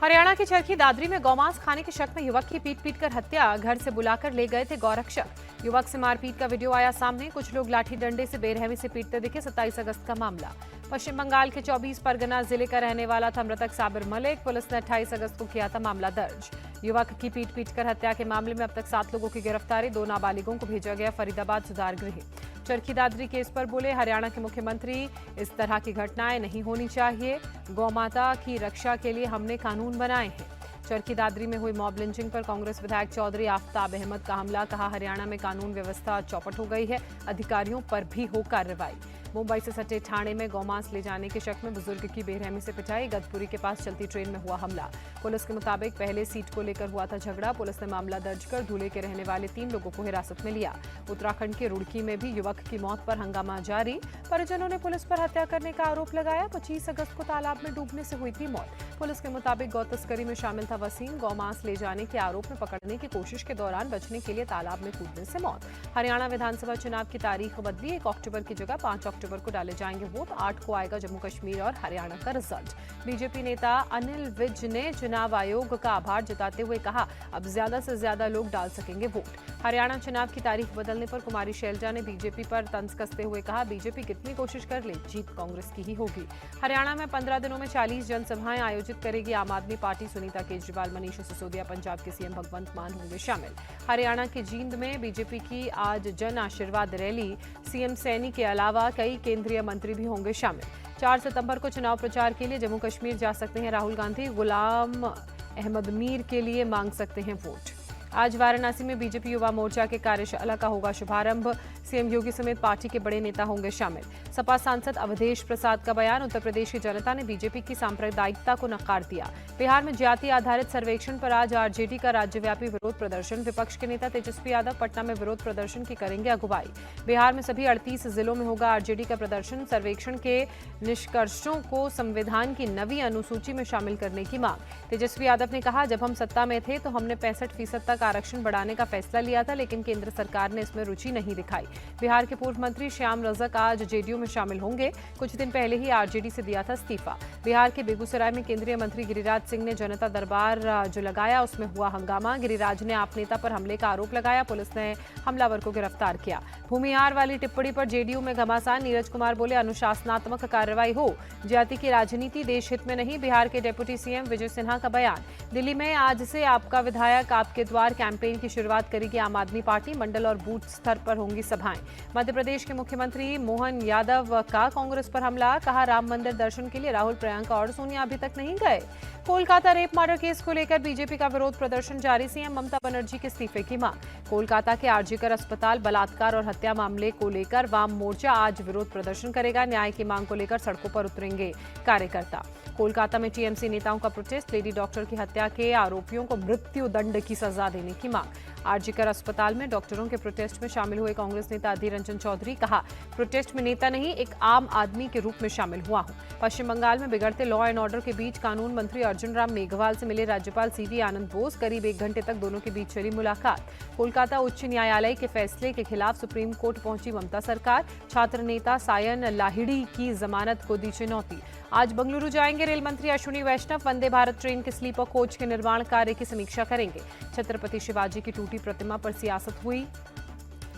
हरियाणा की चरखी दादरी में गौमांस खाने के शक में युवक की पीट कर हत्या। घर से बुलाकर ले गए थे गौरक्षक। युवक से मारपीट का वीडियो आया सामने। कुछ लोग लाठी डंडे से बेरहमी से पीटते दिखे। 27 अगस्त का मामला। पश्चिम बंगाल के 24 परगना जिले का रहने वाला था मृतक साबिर मलिक। पुलिस ने 28 अगस्त को किया था मामला दर्ज। युवक की पीट कर हत्या के मामले में अब तक 7 लोगों की गिरफ्तारी। 2 नाबालिगों को भेजा गया फरीदाबाद सुधार गृह। चरखी दादरी केस पर बोले हरियाणा के मुख्यमंत्री, इस तरह की घटनाएं नहीं होनी चाहिए। गौमाता की रक्षा के लिए हमने कानून बनाए हैं। चरखी दादरी में हुई मॉब लिंचिंग पर कांग्रेस विधायक चौधरी आफ्ताब अहमद का हमला। कहा हरियाणा में कानून व्यवस्था चौपट हो गई है, अधिकारियों पर भी हो कार्रवाई। मुंबई से सटे ठाणे में गौमांस ले जाने के शक में बुजुर्ग की बेरहमी से पिटाई। गदपुरी के पास चलती ट्रेन में हुआ हमला। पुलिस के मुताबिक पहले सीट को लेकर हुआ था झगड़ा। पुलिस ने मामला दर्ज कर धूले के रहने वाले 3 लोगों को हिरासत में लिया। उत्तराखंड के रुड़की में भी युवक की मौत पर हंगामा जारी। परिजनों ने पुलिस पर हत्या करने का आरोप लगाया। 25 अगस्त को तालाब में डूबने से हुई थी मौत। पुलिस के मुताबिक गौ तस्करी में शामिल था वसीम। गौमांस ले जाने के आरोप में पकड़ने की कोशिश के दौरान बचने के लिए तालाब में कूदने से मौत। हरियाणा विधानसभा चुनाव की तारीख बदली। 1 अक्टूबर की जगह 5 अक्टूबर को डाले जाएंगे वोट। 8 को आएगा जम्मू कश्मीर और हरियाणा का रिजल्ट। बीजेपी नेता अनिल विज ने चुनाव आयोग का आभार जताते हुए कहा, अब ज्यादा से ज्यादा लोग डाल सकेंगे वोट। हरियाणा चुनाव की तारीख बदलने पर कुमारी शैलजा ने बीजेपी पर तंज कसते हुए कहा, बीजेपी कितनी कोशिश कर ले, जीत कांग्रेस की ही होगी। हरियाणा में 15 दिनों में 40 जनसभाएं आयोजित करेगी आम आदमी पार्टी। सुनीता केजरीवाल, मनीष सिसोदिया, पंजाब के सीएम भगवंत मान होंगे शामिल। हरियाणा के जींद में बीजेपी की आज जन आशीर्वाद रैली। सीएम सैनी के अलावा कई केंद्रीय मंत्री भी होंगे शामिल। 4 सितंबर को चुनाव प्रचार के लिए जम्मू कश्मीर जा सकते हैं राहुल गांधी। गुलाम अहमद मीर के लिए मांग सकते हैं वोट। आज वाराणसी में बीजेपी युवा मोर्चा के कार्यशाला का होगा शुभारंभ। सीएम योगी समेत पार्टी के बड़े नेता होंगे शामिल। सपा सांसद अवधेश प्रसाद का बयान, उत्तर प्रदेश की जनता ने बीजेपी की सांप्रदायिकता को नकार दिया। बिहार में जाति आधारित सर्वेक्षण पर आज आरजेडी का राज्यव्यापी विरोध प्रदर्शन। विपक्ष के नेता तेजस्वी यादव पटना में विरोध प्रदर्शन की करेंगे अगुवाई। बिहार में सभी 38 जिलों में होगा आरजेडी का प्रदर्शन। सर्वेक्षण के निष्कर्षों को संविधान की नवी अनुसूची में शामिल करने की मांग। तेजस्वी यादव ने कहा, जब हम सत्ता में थे तो हमने 65% तक आरक्षण बढ़ाने का फैसला लिया था, लेकिन केंद्र सरकार ने इसमें रुचि नहीं दिखाई। बिहार के पूर्व मंत्री श्याम रजक आज जेडीयू में शामिल होंगे। कुछ दिन पहले ही आरजेडी से दिया था इस्तीफा। बिहार के बेगूसराय में केंद्रीय मंत्री गिरिराज सिंह ने जनता दरबार जो लगाया उसमें हुआ हंगामा। गिरिराज ने आप नेता पर हमले का आरोप लगाया। पुलिस ने हमलावर को गिरफ्तार किया। भूमिहार वाली टिप्पणी पर जेडीयू में घमासान। नीरज कुमार बोले, अनुशासनात्मक कार्रवाई हो, जाति की राजनीति देश हित में नहीं। बिहार के डिप्टी सीएम विजय सिन्हा का बयान। दिल्ली में आज से आपका विधायक आपके द्वार कैंपेन की शुरुआत करेगी आम आदमी पार्टी। मंडल और बूथ स्तर पर होंगी सभाएं। मध्य प्रदेश के मुख्यमंत्री मोहन यादव का कांग्रेस पर हमला। कहा, राम मंदिर दर्शन के लिए राहुल, प्रियंका और सोनिया अभी तक नहीं गए। कोलकाता रेप मर्डर केस को लेकर बीजेपी का विरोध प्रदर्शन जारी। सीएम ममता बनर्जी के इस्तीफे की मांग। कोलकाता के आरजीकर अस्पताल बलात्कार और हत्या मामले को लेकर वाम मोर्चा आज विरोध प्रदर्शन करेगा। न्याय की मांग को लेकर सड़कों पर उतरेंगे कार्यकर्ता। कोलकाता में टीएमसी नेताओं का प्रोटेस्ट। लेडी डॉक्टर की हत्या के आरोपियों को मृत्यु दंड की सजा देने की मांग। आरजीकर अस्पताल में डॉक्टरों के प्रोटेस्ट में शामिल हुए कांग्रेस नेता अधीर रंजन चौधरी। कहा, प्रोटेस्ट में नेता नहीं, एक आम आदमी के रूप में शामिल हुआ हूं। पश्चिम बंगाल में बिगड़ते लॉ एंड ऑर्डर के बीच कानून मंत्री अर्जुन राम मेघवाल से मिले राज्यपाल सीवी आनंद बोस। करीब 1 घंटे तक दोनों के बीच चली मुलाकात। कोलकाता उच्च न्यायालय के फैसले के खिलाफ सुप्रीम कोर्ट पहुंची ममता सरकार। छात्र नेता सायन लाहिड़ी की जमानत को दी चुनौती। आज बंगलुरु जाएंगे रेल मंत्री अश्विनी वैष्णव। वंदे भारत ट्रेन के स्लीपर कोच के निर्माण कार्य की समीक्षा करेंगे। छत्रपति शिवाजी की टूटी प्रतिमा पर सियासत हुई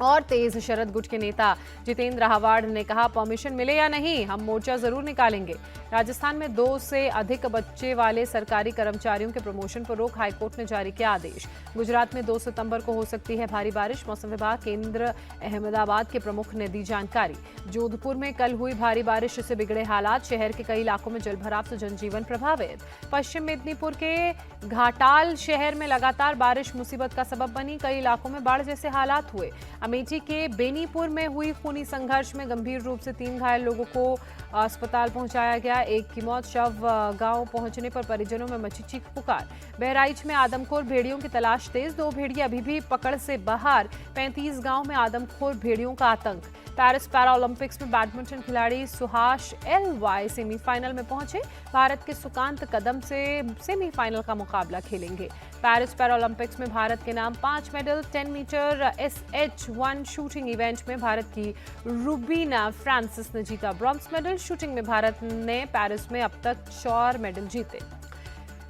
और तेज। शरद गुट के नेता जितेंद्र हावाड़ ने कहा, परमिशन मिले या नहीं, हम मोर्चा जरूर निकालेंगे। राजस्थान में 2 से अधिक बच्चे वाले सरकारी कर्मचारियों के प्रमोशन पर रोक। हाईकोर्ट ने जारी किया आदेश। गुजरात में 2 सितंबर को हो सकती है भारी बारिश। मौसम विभाग, केंद्र, अहमदाबाद के प्रमुख ने दी जानकारी। जोधपुर में कल हुई भारी बारिश से बिगड़े हालात। शहर के कई इलाकों में जलभराव से जनजीवन प्रभावित। पश्चिम मेदिनीपुर के घाटाल शहर में लगातार बारिश मुसीबत का सबब बनी। कई इलाकों में बाढ़ जैसे हालात हुए। अमेठी के बेनीपुर में हुई खूनी संघर्ष में गंभीर रूप से 3 घायल लोगों को अस्पताल पहुंचाया गया। एक की मौत। शव गांव पहुंचने पर परिजनों में मची चीख पुकार। बहराइच में आदमखोर भेड़ियों की तलाश तेज। 2 भेड़िए अभी भी पकड़ से बाहर। 35 गांव में आदमखोर भेड़ियों का आतंक। पेरिस पैरा ओलंपिक्स में बैडमिंटन खिलाड़ी सुहास एलवाई सेमीफाइनल में पहुंचे। भारत के सुकांत कदम से सेमीफाइनल का मुकाबला खेलेंगे। पेरिस पैरा ओलंपिक्स में भारत के नाम 5 medal. 10 metre SH1 shooting event में भारत की रूबीना फ्रांसिस ने जीता ब्रॉन्ज मेडल। शूटिंग में भारत ने पेरिस में अब तक 4 मेडल जीते।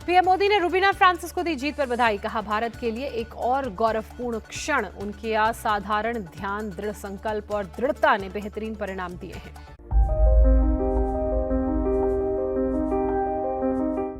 पीएम मोदी ने रूबीना फ्रांसिस को दी जीत पर बधाई। कहा, भारत के लिए एक और गौरवपूर्ण क्षण। उनके असाधारण ध्यान, दृढ़ संकल्प और दृढ़ता ने बेहतरीन परिणाम दिए हैं।